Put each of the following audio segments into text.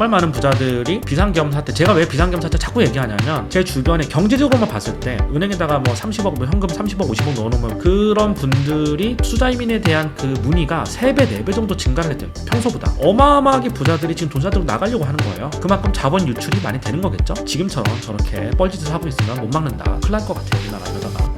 정말 많은 부자들이 비상계엄 사태, 제가 왜 비상계엄 사태 자꾸 얘기하냐면 제 주변에 경제적으로만 봤을 때 은행에다가 뭐 30억, 뭐 현금 30억, 50억 넣어놓으면 그런 분들이 투자이민에 대한 그 문의가 3배, 4배 정도 증가를 했대요. 평소보다. 어마어마하게 부자들이 지금 돈 사들고 나가려고 하는 거예요. 그만큼 자본 유출이 많이 되는 거겠죠? 지금처럼 저렇게 뻘짓을 하고 있으면 못 막는다. 큰일 날 것 같아요, 우리나라 이러다가.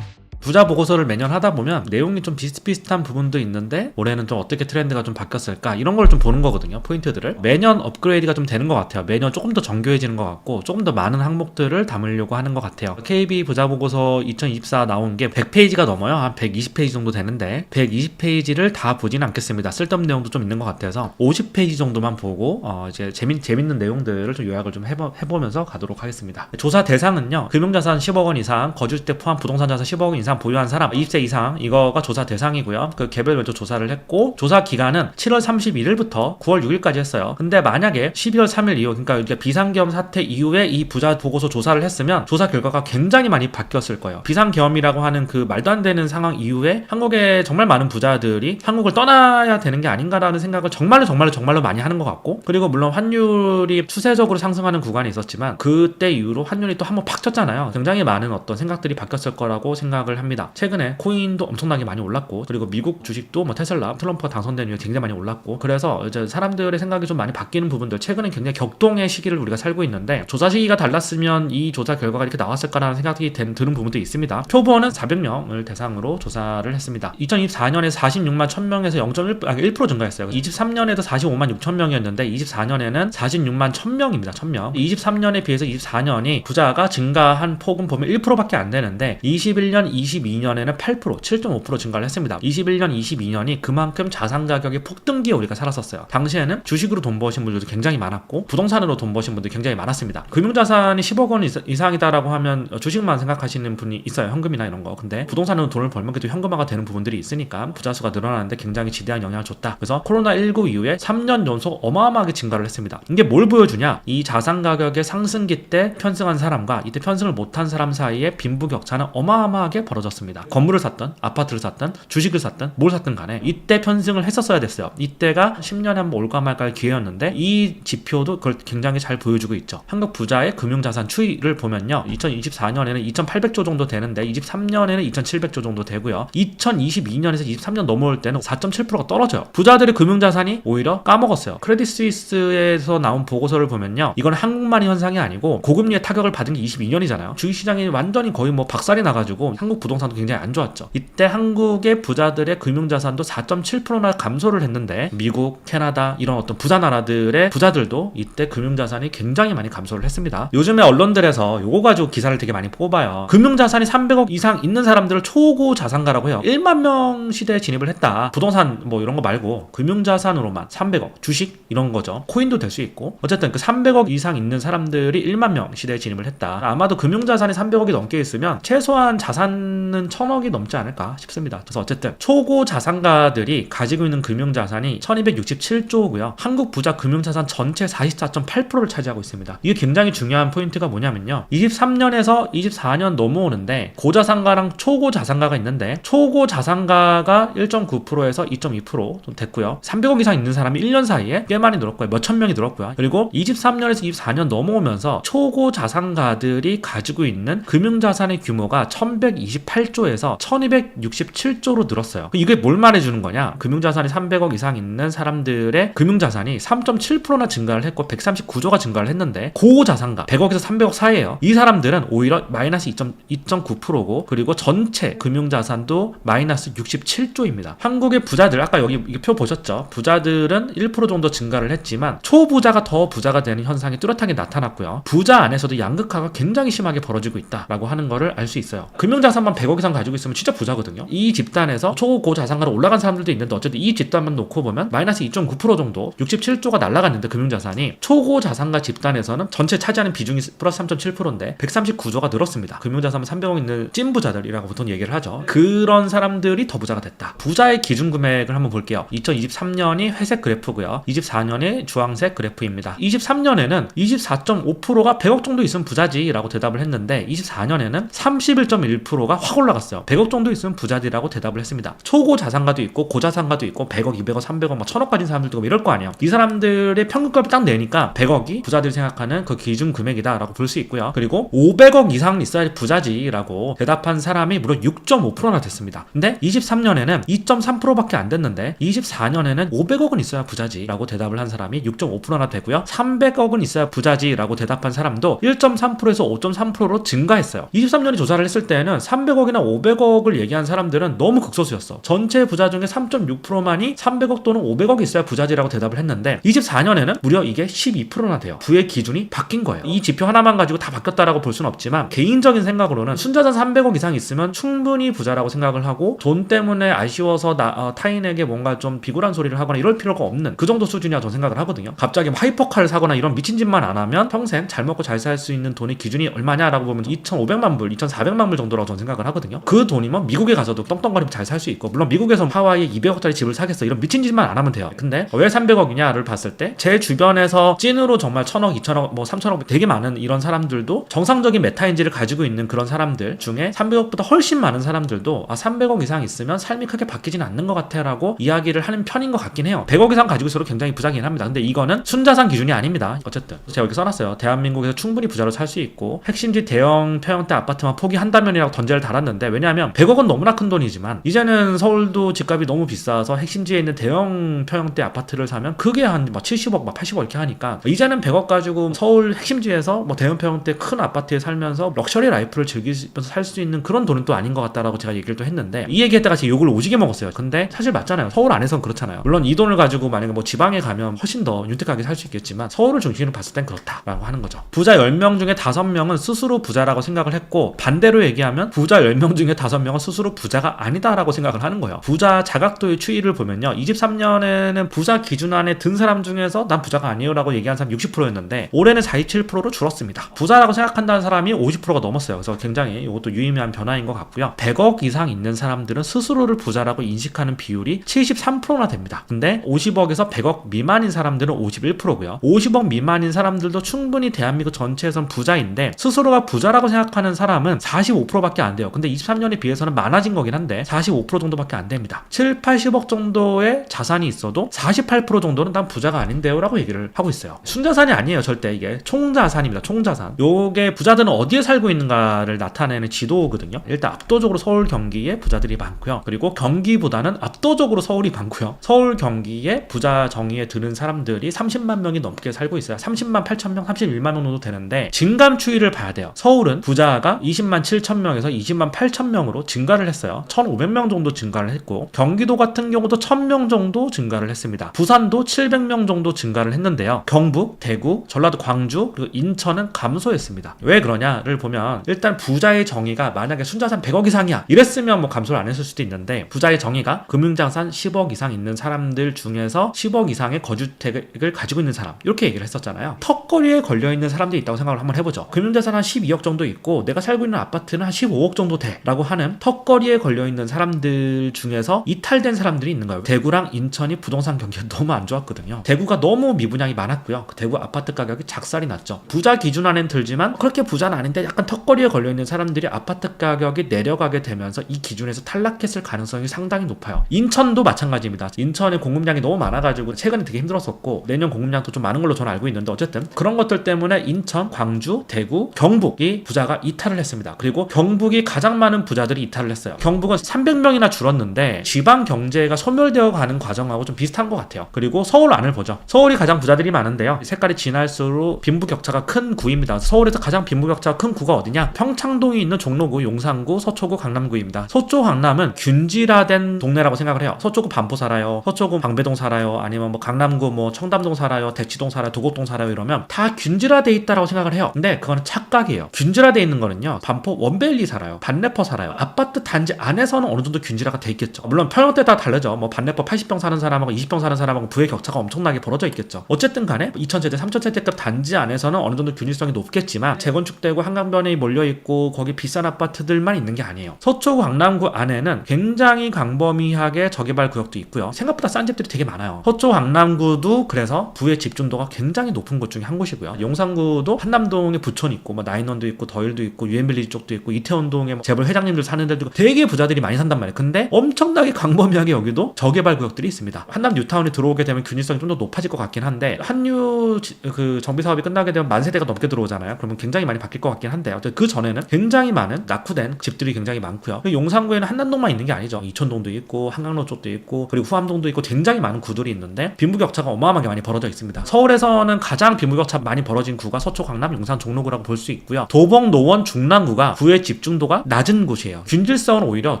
부자 보고서를 매년 하다 보면 내용이 좀 비슷비슷한 부분도 있는데 올해는 좀 어떻게 트렌드가 좀 바뀌었을까 이런 걸 좀 보는 거거든요. 포인트들을 매년 업그레이드가 좀 되는 것 같아요. 매년 조금 더 정교해지는 것 같고 조금 더 많은 항목들을 담으려고 하는 것 같아요. KB 부자 보고서 2024 나온 게 100페이지가 넘어요. 한 120페이지 정도 되는데 120페이지를 다 보지는 않겠습니다. 쓸데없는 내용도 좀 있는 것 같아서 50페이지 정도만 보고 이제 재밌는 내용들을 좀 요약을 좀 해보면서 가도록 하겠습니다. 조사 대상은요, 금융자산 10억 원 이상, 거주주택 포함 부동산 자산 10억 원 이상 보유한 사람 20세 이상, 이거가 조사 대상이고요. 그 개별별로 조사를 했고 조사 기간은 7월 31일부터 9월 6일까지 했어요. 근데 만약에 12월 3일 이후, 그러니까 비상계엄 사태 이후에 이 부자 보고서 조사를 했으면 조사 결과가 굉장히 많이 바뀌었을 거예요. 비상계엄이라고 하는 그 말도 안 되는 상황 이후에 한국의 정말 많은 부자들이 한국을 떠나야 되는 게 아닌가라는 생각을 정말로 많이 하는 것 같고, 그리고 물론 환율이 추세적으로 상승하는 구간이 있었지만 그때 이후로 환율이 또 한번 팍 쳤잖아요. 굉장히 많은 어떤 생각들이 바뀌었을 거라고 생각을 합니다. 최근에 코인도 엄청나게 많이 올랐고, 그리고 미국 주식도 뭐 테슬라, 트럼프가 당선된 이후에 굉장히 많이 올랐고, 그래서 이제 사람들의 생각이 좀 많이 바뀌는 부분들, 최근에 굉장히 격동의 시기를 우리가 살고 있는데 조사 시기가 달랐으면 이 조사 결과가 이렇게 나왔을까라는 생각이 드는 부분도 있습니다. 표본은 400명을 대상으로 조사를 했습니다. 2024년에 46만 1000명에서 1% 증가했어요. 23년에도 45만 6천명이었는데 24년에는 46만 1000명입니다. 1000명. 23년에 비해서 24년이 부자가 증가한 폭은 보면 1%밖에 안 되는데 21년, 22년에는 8%, 7.5% 증가를 했습니다. 21년, 22년이 그만큼 자산 가격이 폭등기에 우리가 살았었어요. 당시에는 주식으로 돈 버신 분들도 굉장히 많았고 부동산으로 돈 버신 분들이 굉장히 많았습니다. 금융자산이 10억 원 이상이다라고 하면 주식만 생각하시는 분이 있어요. 현금이나 이런 거. 근데 부동산으로 돈을 벌면 그래도 현금화가 되는 부분들이 있으니까 부자 수가 늘어나는데 굉장히 지대한 영향을 줬다. 그래서 코로나19 이후에 3년 연속 어마어마하게 증가를 했습니다. 이게 뭘 보여주냐? 이 자산 가격의 상승기 때 편승한 사람과 이때 편승을 못한 사람 사이의 빈부격차는 어마어마하게 벌어졌습니다. 건물을 샀든 아파트를 샀든 주식을 샀든 뭘 샀든 간에 이때 편승을 했었어야 됐어요. 이때가 10년에 한 번 올까 말까의 기회였는데 이 지표도 그걸 굉장히 잘 보여주고 있죠. 한국 부자의 금융자산 추이를 보면요, 2024년에는 2800조 정도 되는데 23년에는 2700조 정도 되고요. 2022년에서 23년 넘어올 때는 4.7%가 떨어져요. 부자들의 금융자산이 오히려 까먹었어요. 크레딧 스위스에서 나온 보고서를 보면요, 이건 한국만의 현상이 아니고 고금리의 타격을 받은 게 22년이잖아요. 주식시장이 완전히 거의 뭐 박살이 나가지고 한국 부동산도 굉장히 안 좋았죠. 이때 한국의 부자들의 금융자산도 4.7%나 감소를 했는데 미국, 캐나다 이런 어떤 부자 나라들의 부자들도 이때 금융자산이 굉장히 많이 감소를 했습니다. 요즘에 언론들에서 요거 가지고 기사를 되게 많이 뽑아요. 금융자산이 300억 이상 있는 사람들을 초고 자산가라고 해요. 1만 명 시대에 진입을 했다. 부동산 뭐 이런 거 말고 금융자산으로만 300억, 주식 이런 거죠. 코인도 될 수 있고, 어쨌든 그 300억 이상 있는 사람들이 1만 명 시대에 진입을 했다. 아마도 금융자산이 300억이 넘게 있으면 최소한 자산은 1000억이 넘지 않을까 싶습니다. 그래서 어쨌든 초고 자산가들이 가지고 있는 금융자산이 1267조고요. 한국 부자 금융자산 전체 44.8%를 차지하고 있습니다. 이게 굉장히 중요한 포인트가 뭐냐면요, 23년에서 24년 넘어오는데 고자산가랑 초고 자산가가 있는데 초고 자산가가 1.9%에서 2.2% 좀 됐고요. 300억 이상 있는 사람이 1년 사이에 꽤 많이 늘었고요. 몇천 명이 늘었고요. 그리고 23년에서 24년 넘어오면서 초고 자산가들이 가지고 있는 금융자산의 규모가 1128조에서 1267조로 늘었어요. 이게 뭘 말해주는 거냐? 금융자산이 300억 이상 있는 사람들의 금융자산이 3.7%나 증가를 했고 139조가 증가를 했는데 고자산가 100억에서 300억 사이에요. 이 사람들은 오히려 마이너스 2.9%고 그리고 전체 금융자산도 마이너스 67조입니다. 한국의 부자들, 아까 여기 표 보셨죠? 부자들은 1% 정도 증가를 했지만 초부자가 더 부자가 되는 현상이 뚜렷하게 나타났고요. 부자 안에서도 양극화가 굉장히 심하게 벌어지고 있다라고 하는 거를 알 수 있어요. 금융자산만 100억 이상 가지고 있으면 진짜 부자거든요. 이 집단에서 초고 자산가로 올라간 사람들도 있는데 어쨌든 이 집단만 놓고 보면 마이너스 2.9% 정도 67조가 날아갔는데 금융자산이 초고 자산가 집단에서는 전체 차지하는 비중이 플러스 3.7%인데 139조가 늘었습니다. 금융자산 300억 있는 찐부자들이라고 보통 얘기를 하죠. 그런 사람들이 더 부자가 됐다. 부자의 기준 금액을 한번 볼게요. 2023년이 회색 그래프고요. 24년이 주황색 그래프입니다. 23년에는 24.5%가 100억 정도 있으면 부자지라고 대답을 했는데 24년에는 31.1%가 확 올라갔어요. 100억 정도 있으면 부자들이라고 대답을 했습니다. 초고 자산가도 있고 고자산가도 있고 100억, 200억, 300억, 막 1000억 가진 사람들도 있고 이럴 거 아니에요. 이 사람들의 평균값을 딱 내니까 100억이 부자들이 생각하는 그 기준 금액이다라고 볼 수 있고요. 그리고 500억 이상 있어야 부자지라고 대답한 사람이 무려 6.5%나 됐습니다. 근데 23년에는 2.3%밖에 안 됐는데 24년에는 500억은 있어야 부자지라고 대답을 한 사람이 6.5%나 되고요. 300억은 있어야 부자지라고 대답한 사람도 1.3%에서 5.3%로 증가했어요. 23년에 조사를 했을 때는 300억이나 500억을 얘기한 사람들은 너무 극소수였어. 전체 부자 중에 3.6%만이 300억 또는 500억이 있어야 부자지라고 대답을 했는데 24년에는 무려 이게 12%나 돼요. 부의 기준이 바뀐 거예요. 이 지표 하나만 가지고 다 바뀌었다라고 볼 수는 없지만 개인적인 생각으로는 순자산 300억 이상 있으면 충분히 부자라고 생각을 하고 돈 때문에 아쉬워서 타인에게 뭔가 좀 비굴한 소리를 하거나 이럴 필요가 없는 그 정도 수준이라고 저는 생각을 하거든요. 갑자기 하이퍼카를 사거나 이런 미친 짓만 안 하면 평생 잘 먹고 잘 살 수 있는 돈의 기준이 얼마냐라고 보면 2,500만 불, 2,400만 불 정도라고 저는 생각을 하거든요. 그 돈이면 미국에 가서도 떵떵거리면 잘 살 수 있고 물론 미국에서 하와이에 200억짜리 집을 사겠어 이런 미친 짓만 안 하면 돼요. 근데 왜 300억이냐를 봤을 때 제 주변에서 찐으로 정말 1,000억, 2,000억, 뭐 3,000억 되게 많은 이런 사람들도 정상적인 메타인지를 가지고 있는 그런 사람들 중에 300억보다 훨씬 많은 사람들도 300억 이상 있으면 삶이 크게 바뀌지는 않는 것 같아 라고 이야기를 하는 편인 것 같긴 해요. 100억 이상 가지고 있어도 굉장히 부자긴 합니다. 근데 이거는 순자산 기준이 아닙니다. 어쨌든 제가 여기 써놨어요. 대한민국에서 충분히 부자로 살 수 있고 핵심지 대형 평형대 아파트만 포기한다면이라고 던제를 달았는데 왜냐하면 100억은 너무나 큰 돈이지만 이제는 서울도 집값이 너무 비싸서 핵심지에 있는 대형 평형대 아파트를 사면 그게 한 70억, 80억 이렇게 하니까 이제는 100억 가지고 서울 핵심지에서 뭐 대형 평형대 큰 아파트에 살면서 럭셔리 라이프를 즐기면서 살 수 있는 그런 돈은 또 아닌 것 같다라고 제가 얘기를 또 했는데 이 얘기했다가 제가 욕을 오지게 먹었어요. 근데 사실 맞잖아요. 서울 안에선 그렇잖아요. 물론 이 돈을 가지고 만약에 뭐 지방에 가면 훨씬 더 윤택하게 살 수 있겠지만 서울을 중심으로 봤을 땐 그렇다라고 하는 거죠. 부자 10명 중에 5명은 스스로 부자라고 생각을 했고 반대로 얘기하면 부자 10명 중에 5명은 스스로 부자가 아니다라고 생각을 하는 거예요. 부자 자각도의 추이를 보면요. 23년에는 부자 기준 안에 든 사람 중에서 난 부자가 아니에요 라고 얘기한 사람 60%였는데 올해는 47%로 줄었습니다. 부자라고 생각한다는 사람이 50%가 넘었어요. 그래서 굉장히 이것도 유의미한 변화인 것 같고요. 100억 이상 있는 사람들은 스스로를 부자라고 인식하는 비율이 73%나 됩니다. 근데 50억에서 100억 미만인 사람들은 51%고요. 50억 미만인 사람들도 충분히 대한민국 전체에선 부자인데 스스로가 부자라고 생각하는 사람은 45%밖에 안 돼요. 근데 23년에 비해서는 많아진 거긴 한데 45% 정도밖에 안 됩니다. 7, 80억 정도의 자산이 있어도 48% 정도는 난 부자가 아닌데요 라고 얘기를 하고 있어요. 순자산이 아니에요. 절대 이게 총자산입니다. 총자산. 요게 부자들은 어디에 살고 있는가를 나타내는 지도거든요. 일단 압도적으로 서울 경기에 부자들이 많고요. 그리고 경기보다는 압도적으로 서울이 많고요. 서울 경기에 부자 정의에 드는 사람들이 30만 명이 넘게 살고 있어요. 30만 8천 명, 31만 명 정도 되는데 증감 추이를 봐야 돼요. 서울은 부자가 20만 7천 명에서 20만 8천 명으로 증가를 했어요. 1,500명 정도 증가를 했고 경기도 같은 경우도 1,000명 정도 증가를 했습니다. 부산도 700명 정도 증가를 했는데요. 경북, 대구, 전라도, 광주, 그리고 인천은 감소했습니다. 왜 그러냐를 보면 일단 부자의 정의가 만약에 순자산 100억 이상이야 이랬으면 뭐 감소를 안 했을 수도 있는데 부자의 정의가 금융자산 10억 이상 있는 사람들 중에서 10억 이상의 거주택을 가지고 있는 사람 이렇게 얘기를 했었잖아요. 턱걸이에 걸려있는 사람들이 있다고 생각을 한번 해보죠. 금융자산 한 12억 정도 있고 내가 살고 있는 아파트는 한 15억 정도 돼 라고 하는 턱걸이에 걸려있는 사람들 중에서 이탈된 사람들이 있는 거예요. 대구랑 인천이 부동산 경기가 너무 안 좋았거든요. 대구가 너무 미분양이 많았고요. 대구 아파트 가격이 작살이 났죠. 부자 기준 안엔 들지만 그렇게 부자는 아닌데 약간 턱걸이에 걸려있는 사람들이 아파트 가격이 내려가게 되면서 이 기준에서 탈락했을 가능성이 상당히 높아요. 인천도 마찬가지입니다. 인천에 공급량이 너무 많아가지고 최근에 되게 힘들었었고 내년 공급량도 좀 많은 걸로 저는 알고 있는데 어쨌든 그런 것들 때문에 인천, 광주, 대구, 경북이 부자가 이탈을 했습니다. 그리고 경북이 가장 많은 부자들이 이탈을 했어요. 경북은 300명이나 줄었는데 지방 경제가 소멸되어 가는 과정하고 좀 비슷한 것 같아요. 그리고 서울 안을 보죠. 서울이 가장 부자들이 많은데요. 색깔이 진할수록 빈부격차가 큰 구입니다. 서울에서 가장 빈부격차가 큰 구가 어디냐? 평창동이 있는 종로구, 용산구, 서초구, 강남구입니다. 서초, 강남은 균질화된 동네라고 생각을 해요. 서초구 반포 살아요. 서초구 방배동 살아요. 아니면 뭐 강남구 뭐 청담동 살아요. 대치동 살아요. 도곡동 살아요. 이러면 다 균질화돼 있다라고 생각을 해요. 근데 그거는 착각이에요. 균질화돼 있는 거는요. 반포 원벨리 살아요. 반래퍼 살아요. 아파트 단지 안에서는 어느 정도 균질화가 돼 있겠죠. 물론 평형대 다 다르죠. 뭐 반래퍼 80평 사는 사람하고 20평 사는 사람하고 부의 격차가 엄청나게 벌어져 있겠죠. 어쨌든 간에 2000세대, 3000세대급 단지 안에서는 어느 정도 균일성이 높겠지만 재건축되고 한강변에 몰려있고 거기 비싼 아파트들만 있는 게 아니에요. 서초구, 강남구 안에는 굉장히 광범위하게 저개발 구역도 있고요. 생각보다 싼 집들이 되게 많아요. 서초, 강남구도 그래서 부의 집중도가 굉장히 높은 곳 중에 한 곳이고요. 용산구도 한남동에 부촌 있고 뭐 나인원도 있고 더일도 있고 유엔빌리지 쪽도 있고 이태원동에 동에 재벌 회장님들 사는 데도 되게 부자들이 많이 산단 말이에요. 근데 엄청나게 광범위하게 여기도 저개발 구역들이 있습니다. 한남 뉴타운에 들어오게 되면 균일성이 좀 더 높아질 것 같긴 한데 한유 그 정비 사업이 끝나게 되면 10,000세대가 넘게 들어오잖아요. 그러면 굉장히 많이 바뀔 것 같긴 한데 그 전에는 굉장히 많은 낙후된 집들이 굉장히 많고요. 용산구에는 한남동만 있는 게 아니죠. 이천동도 있고 한강로 쪽도 있고 그리고 후암동도 있고 굉장히 많은 구들이 있는데 빈부격차가 어마어마하게 많이 벌어져 있습니다. 서울에서는 가장 빈부격차 많이 벌어진 구가 서초, 강남, 용산, 종로구라고 볼 수 있고요. 도봉, 노원, 중랑구가 구의 집중도가 낮은 곳이에요. 균질성은 오히려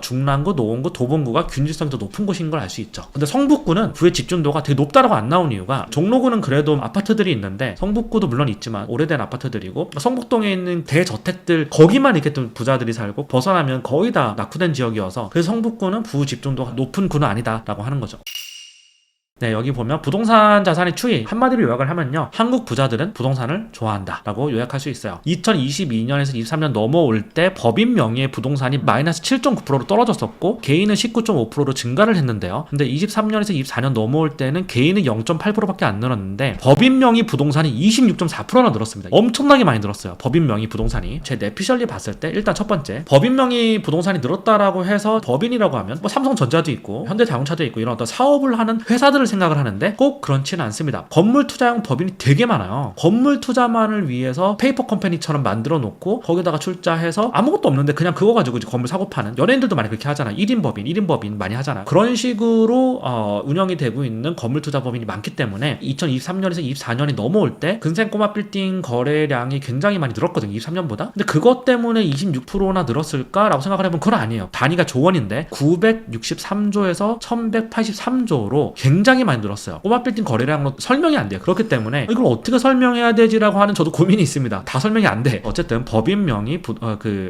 중랑구, 노원구, 도봉구가 균질성이 더 높은 곳인 걸 알 수 있죠. 근데 성북구는 구의 집중도가 되게 높다라고 안 나온 이유가 종로구는 그래도 아파트들이 있는데 성북구도 물론 있지만 오래된 아파트들이고 성북동에 있는 대저택들 거기만 이렇게 좀 부자들이 살고 벗어나면 거의 다 낙후된 지역이어서 그래서 성북구는 부 집중도가 높은 구는 아니다라고 하는 거죠. 네, 여기 보면 부동산 자산의 추이 한마디로 요약을 하면요, 한국 부자들은 부동산을 좋아한다 라고 요약할 수 있어요. 2022년에서 23년 넘어올 때 법인 명의의 부동산이 마이너스 7.9%로 떨어졌었고 개인은 19.5%로 증가를 했는데요. 근데 23년에서 24년 넘어올 때는 개인은 0.8%밖에 안 늘었는데 법인 명의 부동산이 26.4%나 늘었습니다. 엄청나게 많이 늘었어요. 법인 명의 부동산이. 제 내피셜리 봤을 때 일단 첫 번째, 법인 명의 부동산이 늘었다라고 해서 법인이라고 하면 뭐 삼성전자도 있고 현대자동차도 있고 이런 어떤 사업을 하는 회사들을 생각을 하는데 꼭 그렇지는 않습니다. 건물 투자형 법인이 되게 많아요. 건물 투자만을 위해서 페이퍼 컴퍼니처럼 만들어 놓고 거기다가 출자해서 아무것도 없는데 그냥 그거 가지고 이제 건물 사고 파는 연예인들도 많이 그렇게 하잖아요. 1인 법인 많이 하잖아요. 그런 식으로 운영이 되고 있는 건물 투자 법인이 많기 때문에 2023년에서 24년이 넘어올 때 근생 꼬마 빌딩 거래량이 굉장히 많이 늘었거든요. 23년보다. 근데 그것 때문에 26%나 늘었을까라고 생각을 해보면 그건 아니에요. 단위가 조원인데 963조에서 1183조로 굉장히 많이 늘었어요. 꼬마 빌딩 거래량으로 설명이 안 돼요. 그렇기 때문에 이걸 어떻게 설명해야 되지라고 하는 저도 고민이 있습니다. 다 설명이 안 돼. 어쨌든 법인 명의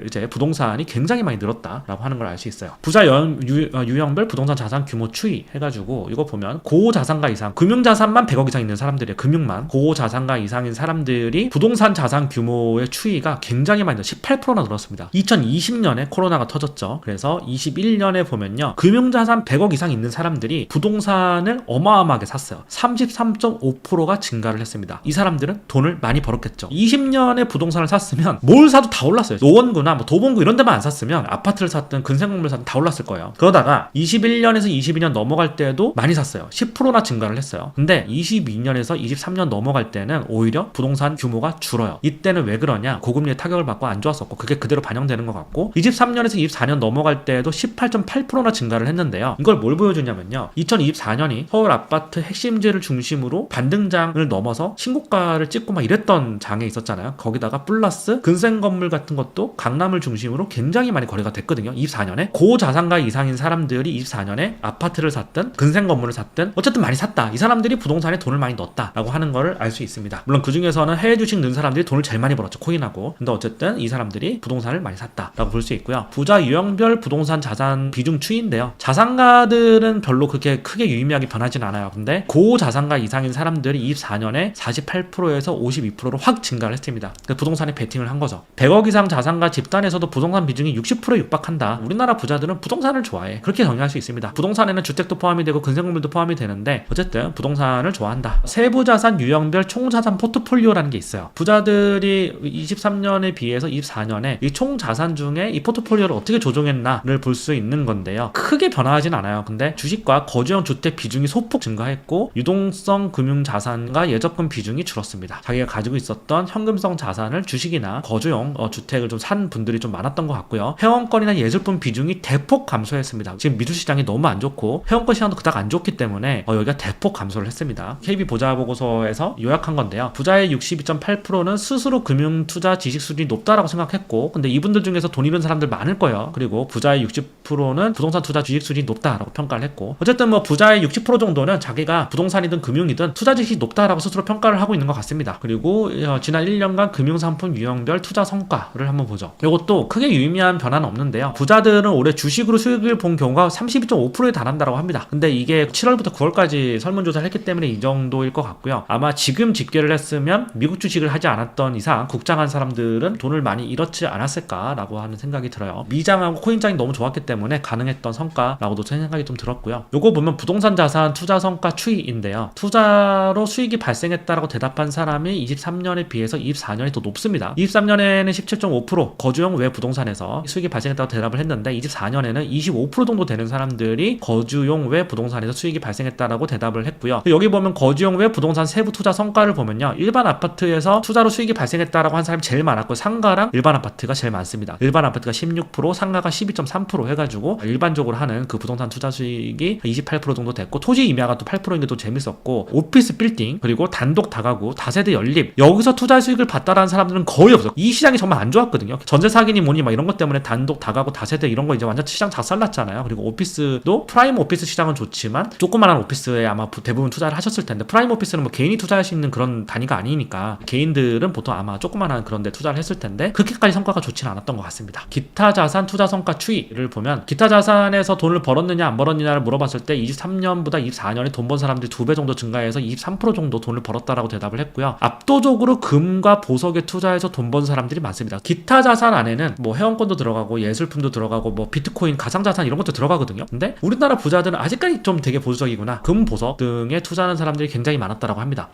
이제 부동산이 굉장히 많이 늘었다라고 하는 걸 알 수 있어요. 부자 유형별 부동산 자산 규모 추이 해가지고 이거 보면 고자산가 이상, 금융자산만 100억 이상 있는 사람들이에요. 금융만. 고자산가 이상인 사람들이 부동산 자산 규모의 추이가 굉장히 많이 18%나 늘었습니다. 2020년에 코로나가 터졌죠. 그래서 21년에 보면요, 금융자산 100억 이상 있는 사람들이 부동산을 어마어마하게 샀어요. 33.5%가 증가를 했습니다. 이 사람들은 돈을 많이 벌었겠죠. 20년에 부동산을 샀으면 뭘 사도 다 올랐어요. 노원구나 뭐 도봉구 이런 데만 안 샀으면 아파트를 샀든 근생건물을 샀든 다 올랐을 거예요. 그러다가 21년에서 22년 넘어갈 때도 많이 샀어요. 10%나 증가를 했어요. 근데 22년에서 23년 넘어갈 때는 오히려 부동산 규모가 줄어요. 이때는 왜 그러냐? 고금리에 타격을 받고 안 좋았었고 그게 그대로 반영되는 것 같고 23년에서 24년 넘어갈 때도 18.8%나 증가를 했는데요. 이걸 뭘 보여주냐면요, 2024년이 서울 아파트 핵심지를 중심으로 반등장을 넘어서 신고가를 찍고 막 이랬던 장에 있었잖아요. 거기다가 플러스 근생 건물 같은 것도 강남을 중심으로 굉장히 많이 거래가 됐거든요. 24년에 고자산가 이상인 사람들이 24년에 아파트를 샀든 근생 건물을 샀든 어쨌든 많이 샀다. 이 사람들이 부동산에 돈을 많이 넣었다라고 하는 거를 알 수 있습니다. 물론 그 중에서는 해외 주식 넣은 사람들이 돈을 제일 많이 벌었죠. 코인하고. 근데 어쨌든 이 사람들이 부동산을 많이 샀다라고 볼 수 있고요. 부자 유형별 부동산 자산 비중 추이인데요. 자산가들은 별로 그렇게 크게 유의미하게 변하진 않아요. 근데 고자산가 이상인 사람들이 24년에 48%에서 52%로 확 증가를 했습니다. 부동산에 베팅을 한 거죠. 100억 이상 자산가 집단에서도 부동산 비중이 60%에 육박한다. 우리나라 부자들은 부동산을 좋아해. 그렇게 정의할 수 있습니다. 부동산에는 주택도 포함이 되고 근생건물도 포함이 되는데 어쨌든 부동산을 좋아한다. 세부자산 유형별 총자산 포트폴리오라는 게 있어요. 부자들이 23년에 비해서 24년에 이 총자산 중에 이 포트폴리오를 어떻게 조정했나를 볼 수 있는 건데요. 크게 변화하진 않아요. 근데 주식과 거주형 주택 비중이 소폭 증가했고 유동성 금융자산과 예적금 비중이 줄었습니다. 자기가 가지고 있었던 현금성 자산을 주식이나 거주용 주택을 좀 산 분들이 좀 많았던 것 같고요. 회원권이나 예술품 비중이 대폭 감소했습니다. 지금 미주 시장이 너무 안 좋고 회원권 시장도 그닥 안 좋기 때문에 여기가 대폭 감소를 했습니다. KB 보자 보고서에서 요약한 건데요. 부자의 62.8%는 스스로 금융 투자 지식 수준이 높다라고 생각했고, 근데 이분들 중에서 돈 잃은 사람들 많을 거예요. 그리고 부자의 60%는 부동산 투자 지식 수준이 높다라고 평가를 했고, 어쨌든 뭐 부자의 60% 정도는 자기가 부동산이든 금융이든 투자 지식이 높다라고 스스로 평가를 하고 있는 것 같습니다. 그리고 지난 1년간 금융상품 유형별 투자 성과를 한번 보죠. 이것도 크게 유의미한 변화는 없는데요. 부자들은 올해 주식으로 수익을 본 경우가 32.5%에 달한다고 합니다. 근데 이게 7월부터 9월까지 설문조사를 했기 때문에 이 정도일 것 같고요. 아마 지금 집계를 했으면 미국 주식을 하지 않았던 이상 국장한 사람들은 돈을 많이 잃었지 않았을까라고 하는 생각이 들어요. 미장하고 코인장이 너무 좋았기 때문에 가능했던 성과라고도 생각이 좀 들었고요. 요거 보면 부동산 자산 투자 성과 추이인데요. 투자로 수익이 발생했다라고 대답한 사람이 23년에 비해서 24년이 더 높습니다. 23년에는 17.5% 거주용 외 부동산에서 수익이 발생했다고 대답을 했는데 24년에는 25% 정도 되는 사람들이 거주용 외 부동산에서 수익이 발생했다라고 대답을 했고요. 여기 보면 거주용 외 부동산 세부 투자 성과를 보면요. 일반 아파트에서 투자로 수익이 발생했다라고 한 사람이 제일 많았고 상가랑 일반 아파트가 제일 많습니다. 일반 아파트가 16%, 상가가 12.3% 해가지고 일반적으로 하는 그 부동산 투자 수익이 28% 정도 됐고 토지 임야가 또 8%인 게 또 재밌었고 오피스 빌딩 그리고 단독 다가구 다세대 연립 여기서 투자 수익을 봤다라는 사람들은 거의 없어. 이 시장이 정말 안 좋았거든요. 전세 사기니 뭐니 막 이런 것 때문에 단독 다가구 다세대 이런 거 이제 완전 시장 작살났잖아요. 그리고 오피스도 프라임 오피스 시장은 좋지만 조그만한 오피스에 아마 대부분 투자를 하셨을 텐데 프라임 오피스는 뭐 개인이 투자할 수 있는 그런 단위가 아니니까 개인들은 보통 아마 조그만한 그런 데 투자를 했을 텐데 그렇게까지 성과가 좋지는 않았던 것 같습니다. 기타 자산 투자 성과 추이를 보면 기타 자산에서 돈을 벌었느냐 안 벌었느냐를 물어봤을 때 23년보다 24년에 돈 번 사람들이 2배 정도 증가해서 23% 정도 돈을 벌었다라고 대답을 했고요. 압도적으로 금과 보석에 투자해서 돈 번 사람들이 많습니다. 기타 자산 안에는 뭐 회원권도 들어가고 예술품도 들어가고 뭐 비트코인 가상자산 이런 것도 들어가거든요. 근데 우리나라 부자들은 아직까지 좀 되게 보수적이구나. 금, 보석 등에 투자하는 사람들이 굉장히 많았다라고 합니다.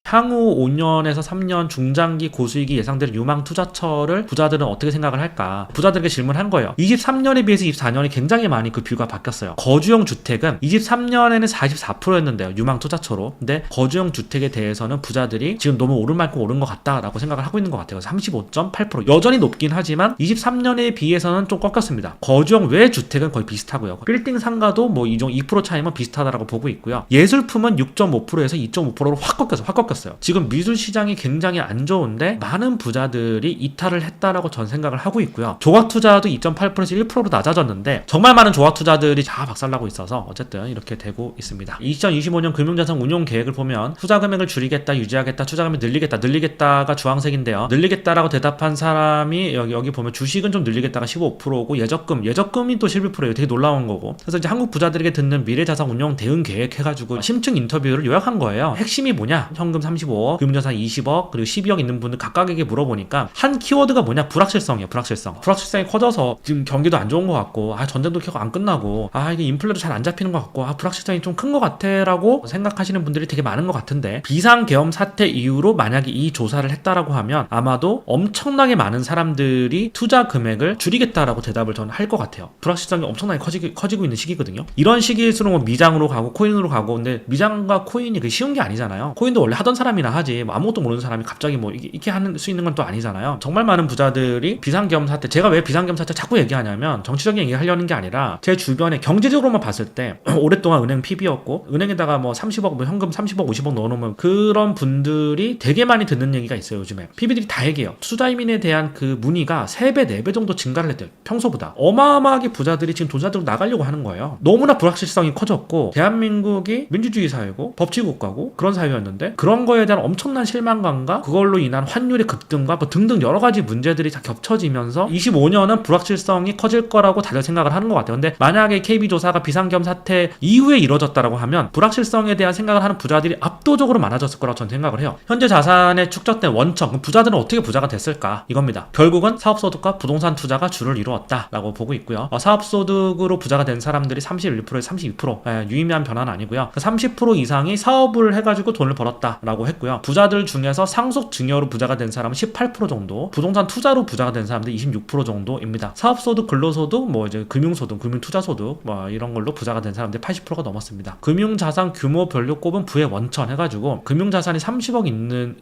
향후 5년에서 3년 중장기 고수익이 예상되는 유망 투자처를 부자들은 어떻게 생각을 할까? 부자들에게 질문한 거예요. 23년에 비해서 24년이 굉장히 많이 그 뷰가 바뀌었어요. 거주용 주택은 23년에는 44%였는데요. 유망 투자처로. 근데 거주용 주택에 대해서는 부자들이 지금 너무 오를 만큼 오른 것 같다라고 생각을 하고 있는 것 같아요. 35.8%. 여전히 높긴 하지만 23년에 비해서는 좀 꺾였습니다. 거주용 외 주택은 거의 비슷하고요. 빌딩 상가도 뭐 2% 차이면 비슷하다라고 보고 있고요. 예술품은 6.5%에서 2.5%로 확 꺾였어요. 지금 미술 시장이 굉장히 안 좋은데 많은 부자들이 이탈을 했다라고 전 생각을 하고 있고요. 조각 투자도 2.8%에서 1%로 낮아졌는데 정말 많은 조각 투자들이 다 박살나고 있어서 어쨌든 이렇게 되고 있습니다. 2025년 금융자산 운용 계획을 보면 투자 금액을 줄이겠다, 유지하겠다, 투자 금액 늘리겠다가 주황색인데요. 늘리겠다라고 대답한 사람이 여기 보면 주식은 좀 늘리겠다가 15%고 예적금이 또 11%예요. 되게 놀라운 거고. 그래서 이제 한국 부자들에게 듣는 미래자산 운용 대응 계획 해가지고 심층 인터뷰를 요약한 거예요. 핵심이 뭐냐? 현금 35억, 금융자산 20억, 그리고 12억 있는 분들 각각에게 물어보니까 한 키워드가 뭐냐? 불확실성이에요. 불확실성이 커져서 지금 경기도 안 좋은 것 같고, 전쟁도 계속 안 끝나고, 이게 인플레도 잘 안 잡히는 것 같고, 불확실성이 좀 큰 것 같아라고 생각하시는 분들이 되게 많은 것 같은데 비상계엄 사태 이후로 만약에 이 조사를 했다라고 하면 아마도 엄청나게 많은 사람들이 투자 금액을 줄이겠다라고 대답을 저는 할 것 같아요. 불확실성이 엄청나게 커지고 있는 시기거든요. 이런 시기일수록 뭐 미장으로 가고 코인으로 가고 근데 미장과 코인이 그게 쉬운 게 아니잖아요. 코인도 원래 하던 사람이나 하지 뭐 아무것도 모르는 사람이 갑자기 뭐 이렇게 할 수 있는 건 또 아니잖아요. 정말 많은 부자들이 비상계엄 사태 제가 왜 비상계엄 사태 자꾸 얘기하냐면 정치적인 얘기 하려는 게 아니라 제 주변에 경제적으로만 봤을 때 오랫동안 은행 PB였고 은행에다가 뭐 30억 뭐 현금 30억 50억 넣어놓으면 그런 분들이 되게 많이 듣는 얘기가 있어요. 요즘에 PB들이 다 얘기해요. 투자이민에 대한 그 문의가 3배 4배 정도 증가를 했대요. 평소보다 어마어마하게 부자들이 지금 돈 사들고 나가려고 하는 거예요. 너무나 불확실성이 커졌고 대한민국이 민주주의 사회고 법치국가고 그런 사회였는데 그런 거에 대한 엄청난 실망감과 그걸로 인한 환율의 급등과 뭐 등등 여러 가지 문제들이 다 겹쳐지면서 25년은 불확실성이 커질 거라고 다들 생각을 하는 것 같아요. 근데 만약에 KB조사가 비상계엄 사태 이후에 이루어졌다라고 하면 불확실성에 대한 생각을 하는 부자들이 압도적으로 많아졌을 거라고 저는 생각을 해요. 현재 자산에 축적된 원천, 부자들은 어떻게 부자가 됐을까? 이겁니다. 결국은 사업소득과 부동산 투자가 주를 이루었다라고 보고 있고요. 사업소득으로 부자가 된 사람들이 31%에서 32%, 유의미한 변화는 아니고요. 30% 이상이 사업을 해가지고 돈을 벌었다라고 했고요. 부자들 중에서 상속 증여로 부자가 된 사람은 18% 정도, 부동산 투자로 부자가 된 사람들이 26% 정도입니다. 사업소득, 근로소득, 뭐 이제 금융소득, 금융투자소득, 뭐 이런 걸로 부자가 된 사람들이 80%가 넘었습니다. 금융자산 규모별로 꼽은 부의 원천 해가지고 금융자산이 30억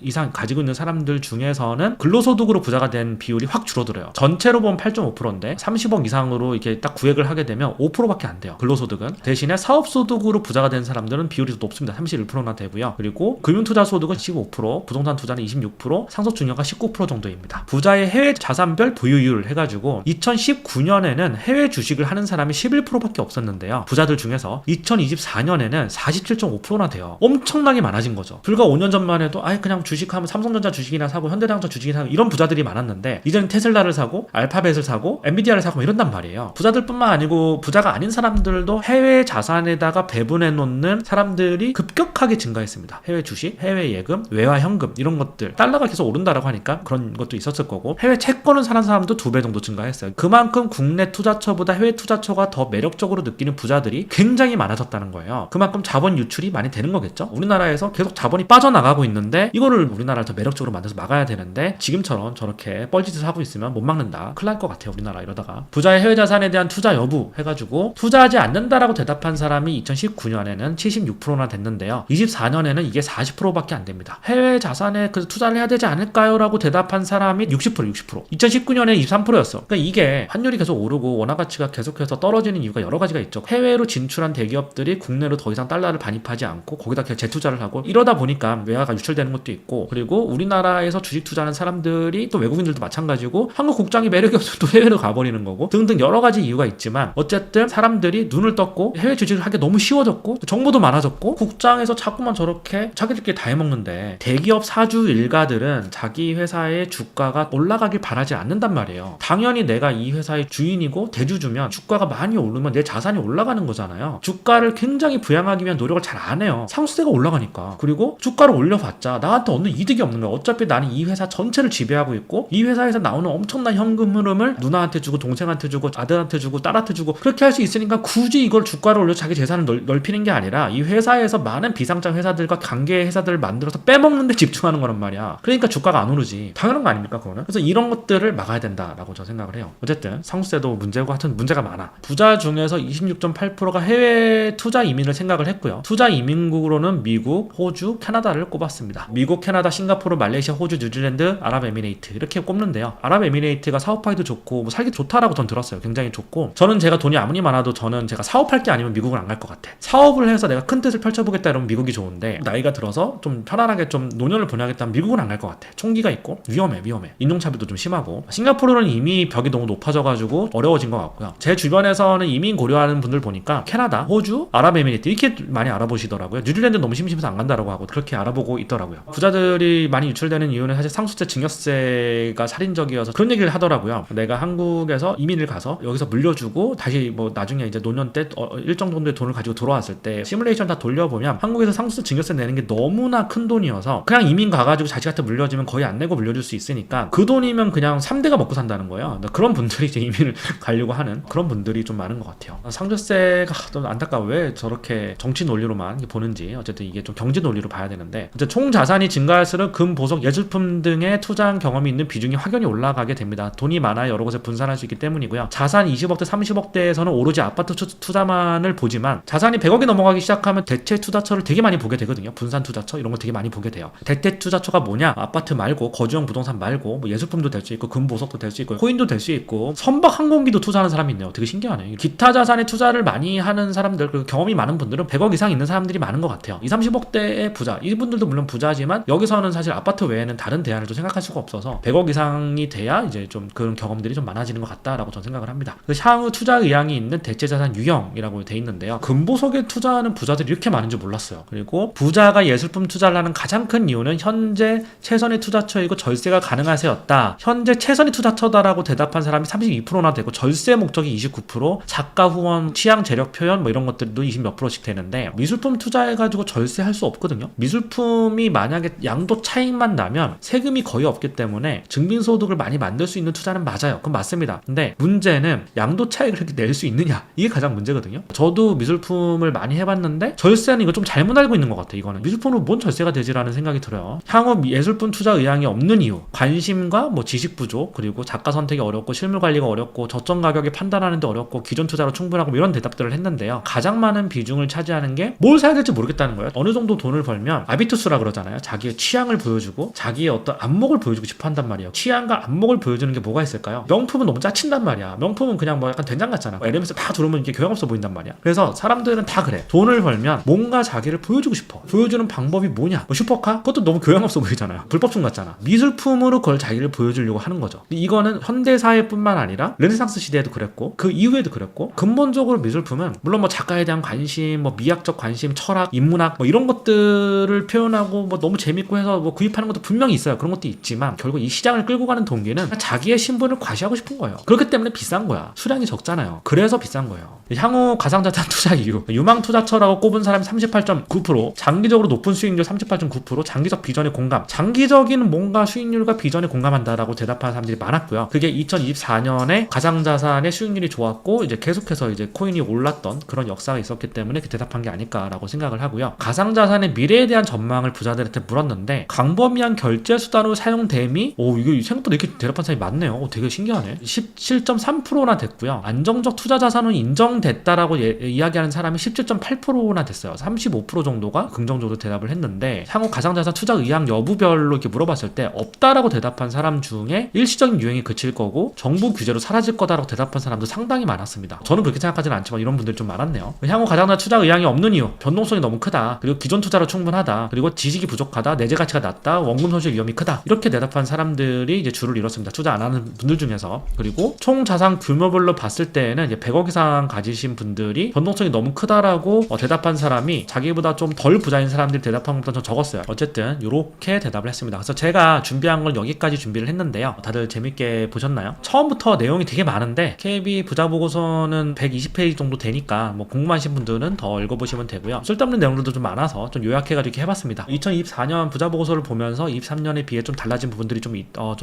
이상 가지고 있는 사람들 중에서는 근로소득으로 부자가 된 비율이 확 줄어들어요. 전체로 보면 8.5%인데 30억 이상으로 이렇게 딱 구획을 하게 되면 5%밖에 안 돼요. 근로소득은. 대신에 사업소득으로 부자가 된 사람들은 비율이 더 높습니다. 31%나 되고요. 그리고 금융투자소득은 15%, 부동산 투자는 26%, 상속증여가 19% 정도입니다. 부자의 해외 자산별 보유율 해가지고 2019년에는 해외 주식을 하는 사람이 11%밖에 없었는데요. 부자들 중에서 2024년에는 47.5%나 돼요. 엄청나게 많아진 거죠. 불과 5년 전만 해도 그냥 주식하면 삼성전자 주식이나 사고 현대자동차 주식이나 사고 이런 부자들이 많았는데 이제는 테슬라를 사고 알파벳을 사고 엔비디아를 사고 이런단 말이에요. 부자들뿐만 아니고 부자가 아닌 사람들도 해외 자산에다가 배분해 놓는 사람들이 급격하게 증가했습니다. 해외 주식, 해외 예금, 외화 현금 이런 것들 달러가 계속 오른다라고 하니까 그런 것도 있었을 거고 해외 채권을 사는 사람도 2배 정도 증가했어요. 그만큼 국내 투자처보다 해외 투자처가 더 매력적으로 느끼는 부자들이 굉장히 많아졌다는 거예요. 그만큼 자본 유출이 많이 되는 거겠죠. 우리나라에서 계속 자본이 빠져나가고 있는데 이거를 우리나라를 더 매력적으로 만들어서 막아야 되는데 지금처럼 저렇게 뻘짓을 하고 있으면 못 막는다. 큰일 날 것 같아요. 우리나라 이러다가. 부자의 해외 자산에 대한 투자 여부 해가지고 투자하지 않는다라고 대답한 사람이 2019년에는 76%나 됐는데요. 24년에는 이게 40%밖에 안 됩니다. 해외 자산에 그 투자를 해야 되지 않을까요? 라고 대답한 사람이 60%. 2019년에 23%였어. 그러니까 이게 환율이 계속 오르고 원화 가치가 계속해서 떨어지는 이유가 여러 가지가 있죠. 해외로 진출한 대기업들이 국내로 더 이상 달러를 반입하지 않고 거기다 그냥 재투자를 하고 이러다 보니까 외화가 유출되는 것도 있고 그리고 우리나라에서 주식 투자하는 사람들이 또 외국인들도 마찬가지고 한국 국장이 매력이 없어서 또 해외로 가버리는 거고 등등 여러 가지 이유가 있지만 어쨌든 사람들이 눈을 떴고 해외 주식을 하기 너무 쉬워졌고 정보도 많아졌고 국장에서 자꾸만 저렇게 자기들끼리 다 해먹는데 대기업 사주 일가들은 자기 회사의 주가가 올라가길 바라지 않는단 말이에요. 당연히 내가 이 회사의 주인이고 대주주면 주가가 많이 오르면 내 자산이 올라가는 거잖아요. 주가를 굉장히 부양하기 위한 노력을 잘 안 해요. 상수세가 올라가니까. 그리고 주가를 올려봤자 나한테 얻는 이득이 없는 거야. 어차피 나는 이 회사 전체를 지배하고 있고 이 회사에서 나오는 엄청난 현금 흐름을 누나한테 주고 동생한테 주고 아들한테 주고 딸한테 주고 그렇게 할 수 있으니까 굳이 이걸 주가를 올려 자기 재산을 넓히는 게 아니라 이 회사에서 많은 비상장 회사들과 관계 회사들을 만들어서 빼먹는 데 집중하는 거란 말이야. 그러니까 주가가 안 오르지. 당연한 거 아닙니까 그거는? 그래서 이런 것들을 막아야 된다라고 저 생각을 해요. 어쨌든 상수세도 문제고 하여튼 문제가 많아. 부자 중에서 26.8%가 해외 투자 이민을 생각을 했고요. 투자 이민국으로는 미국, 호주, 캐나다를 꼽았습니다. 미국, 캐나다, 싱가포르, 말레이시아, 호주, 뉴질랜드, 아랍에미레이트 이렇게 꼽는데요. 아랍에미레이트가 사업하기도 좋고 뭐 살기 좋다라고 전 들었어요. 굉장히 좋고 저는 제가 돈이 아무리 많아도 저는 제가 사업할 게 아니면 미국은 안 갈 것 같아. 사업을 해서 내가 큰 뜻을 펼쳐보겠다 이러면 미국이 좋은데 나이가 들어서 좀 편안하게 좀 노년을 보내야겠다면 미국은 안 갈 것 같아. 총기가 있고 위험해. 인종차별도 좀 심하고 싱가포르는 이미 벽이 너무 높아져가지고 어려워진 것 같고요. 제 주변에서는 이민 고려하는 분들 보니까 캐나다, 호주, 아랍에미레이트 이렇게 많이 알아보시더라고요. 뉴질랜드 너무 심심해서 안 간다라고 하고 그렇게 알아보고 있더라고요. 부자들이 많이 유출되는 이유는 사실 상수세, 증여세가 살인적이어서 그런 얘기를 하더라고요. 내가 한국에서 이민을 가서 여기서 물려주고 다시 뭐 나중에 이제 노년 때 일정 정도의 돈을 가지고 돌아왔을 때 시뮬레이션 다 돌려보면 한국에서 상수세, 증여세 내는 게 너무나 큰 돈이어서 그냥 이민 가가지고 자식한테 물려주면 거의 안 내고 물려줄 수 있으니까 그 돈이면 그냥 3대가 먹고 산다는 거예요. 그런 분들이 이제 이민을 가려고 하는 그런 분들이 좀 많은 것 같아요. 상조세가 좀 안타까워. 왜 저렇게 정치 논리로만 보는지. 어쨌든 이게 좀 경제 논리로 봐야 되는데 총 자산이 증가할수록 금, 보석, 예술품 등의 투자한 경험이 있는 비중이 확연히 올라가게 됩니다. 돈이 많아야 여러 곳에 분산할 수 있기 때문이고요. 자산 20억대, 30억대에서는 오로지 아파트 투자만을 보지만 자산이 100억이 넘어가기 시작하면 대체 투자처를 되게 많이 보게 되거든요. 분산 투자처 이런 거 되게 많이 보게 돼요. 대체 투자처가 뭐냐? 아파트 말고 거주형 부동산 말고 뭐 예술품도 될 수 있고 금, 보석도 될 수 있고 코인도 될 수 있고 선박 항공기도 투자하는 사람이 있네요. 되게 신기하네. 기타 자산에 투자를 많이 하는 사람들 그리고 경험이 많은 분들은 100억 이상 있는 사람들이 많은 것 같아요. 20, 30억대의 부자 이분들도 물론 부자지만 여기서는 사실 아파트 외에는 다른 대안을 좀 생각할 수가 없어서 100억 이상이 돼야 이제 좀 그런 경험들이 좀 많아지는 것 같다라고 저는 생각을 합니다. 향후 투자 의향이 있는 대체자산 유형이라고 돼 있는데요. 금보석에 투자하는 부자들이 이렇게 많은 줄 몰랐어요. 그리고 부자가 예술품 투자를 하는 가장 큰 이유는 현재 최선의 투자처이고 절세가 가능하세였다. 현재 최선의 투자처다라고 대답한 사람이 32%나 되고 절세 목적이 29%, 작가 후원, 취향 재력 표현 뭐 이런 것들도 20몇 %씩 되는데 미술품 투자해가지고 절세할 수 없거든요. 미술품이 만약에 양도 차익만 나면 세금이 거의 없기 때문에 증빙소득을 많이 만들 수 있는 투자는 맞아요. 그건 맞습니다. 근데 문제는 양도 차익을 이렇게 낼 수 있느냐 이게 가장 문제거든요. 저도 미술품을 많이 해봤는데 절세는 이거 좀 잘못 알고 있는 것 같아. 이거는 미술품은 뭔 절세가 되지라는 생각이 들어요. 향후 예술품 투자 의향이 없는 이유 관심과 뭐 지식 부족 그리고 작가 선택이 어렵고 실물 관리가 어렵고 저점 가격에 판단하는데 어렵고 기존 투자로 충분하고 이런 대답들을 했는데요. 가장 많은 비중을 차지하는 게 뭘 사야 될지 모르겠다는 거예요. 어느 정도 돈을 벌면 아비투스라 그러잖아요. 자기의 취향을 보여주고 자기의 어떤 안목을 보여주고 싶어 한단 말이에요. 취향과 안목을 보여주는 게 뭐가 있을까요? 명품은 너무 짜친단 말이야. 명품은 그냥 뭐 약간 된장 같잖아. 에르메스 다 두르면 이게 교양 없어 보인단 말이야. 그래서 사람들은 다 그래. 돈을 벌면 뭔가 자기를 보여주고 싶어. 보여주는 방법이 뭐냐? 뭐 슈퍼카? 그것도 너무 교양 없어 보이잖아요. 불법충 같잖아. 미술품으로 그걸 자기를 보여주려고 하는 거죠. 이거는 현대사회뿐만 아니라 르네상스 시대에도 그랬고 그 이후에도 그랬고 근본적으로 미술품은 물론 뭐 작가에 대한 관심, 뭐 미학적 관심, 철학, 인문학 뭐 이런 것들을 표현하고 뭐 너무 재밌고 해서 뭐 구입하는 것도 분명히 있어요. 그런 것도 있지만 결국 이 시장을 끌고 가는 동기는 자기의 신분을 과시하고 싶은 거예요. 그렇기 때문에 비싼 거야. 수량이 적잖아요. 그래서 비싼 거예요. 향후 가상자산 투자 이유 유망 투자처라고 꼽은 사람이 38.9%, 장기적으로 높은 수익률 수익률 38.9%, 장기적 비전에 공감. 장기적인 뭔가 수익률과 비전에 공감한다라고 대답하는 사람들이 많았고요. 그게 2024년에 가상자산의 수익률이 좋았고 이제 계속해서 이제 코인이 올랐던 그런 역사가 있었기 때문에 대답한 게 아닐까라고 생각을 하고요. 가상자산의 미래에 대한 전망을 부자들한테 물었는데 광범위한 결제 수단으로 사용됨이 이거 생각보다 이렇게 대답한 사람이 많네요. 되게 신기하네. 17.3%나 됐고요. 안정적 투자 자산은 인정됐다라고 이야기하는 사람이 17.8%나 됐어요. 35% 정도가 긍정적으로 대답을 했는데 향후 가상자산 투자 의향 여부별로 이렇게 물어봤을 때 없다라고 대답한 사람 중에 일시적인 유행이 그칠 거고 정부 규제로 사라질 거다라고 대답한 사람도 상당히 많았습니다. 저는 그렇게 생각하지는 않지만 이런 분들이 좀 많았네요. 향후 가상자산 투자 의향이 없는 이유, 변동성이 너무 크다, 그리고 기존 투자로 충분하다, 그리고 지식이 부족하다, 내재 가치가 낮다, 원금 손실 위험이 크다, 이렇게 대답한 사람들이 이제 줄을 이뤘습니다. 투자 안 하는 분들 중에서. 그리고 총 자산 규모별로 봤을 때에는 이제 100억 이상 가지신 분들이 변동성이 너무 크다라고 대답한 사람이 자기보다 좀 덜 부자인 사람들이 대답한 것보다 좀 적었어요. 어쨌든 이렇게 대답을 했습니다. 그래서 제가 준비한 걸 여기까지 준비를 했는데요. 다들 재밌게 보셨나요? 처음부터 내용이 되게 많은데 KB 부자 보고서는 120페이지 정도 되니까 뭐 궁금하신 분들은 더 읽어보시면 되고요. 쓸데없는 내용들도 좀 많아서 좀 요약해가지고 이렇게 해봤습니다. 2024년 부자 보고서를 보면서 23년에 비해 좀 달라진 부분들이 좀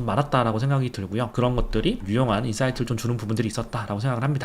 많았다라고 생각이 들고요. 그런 것들이 유용한 인사이트를 좀 주는 부분들이 있었다라고 생각을 합니다.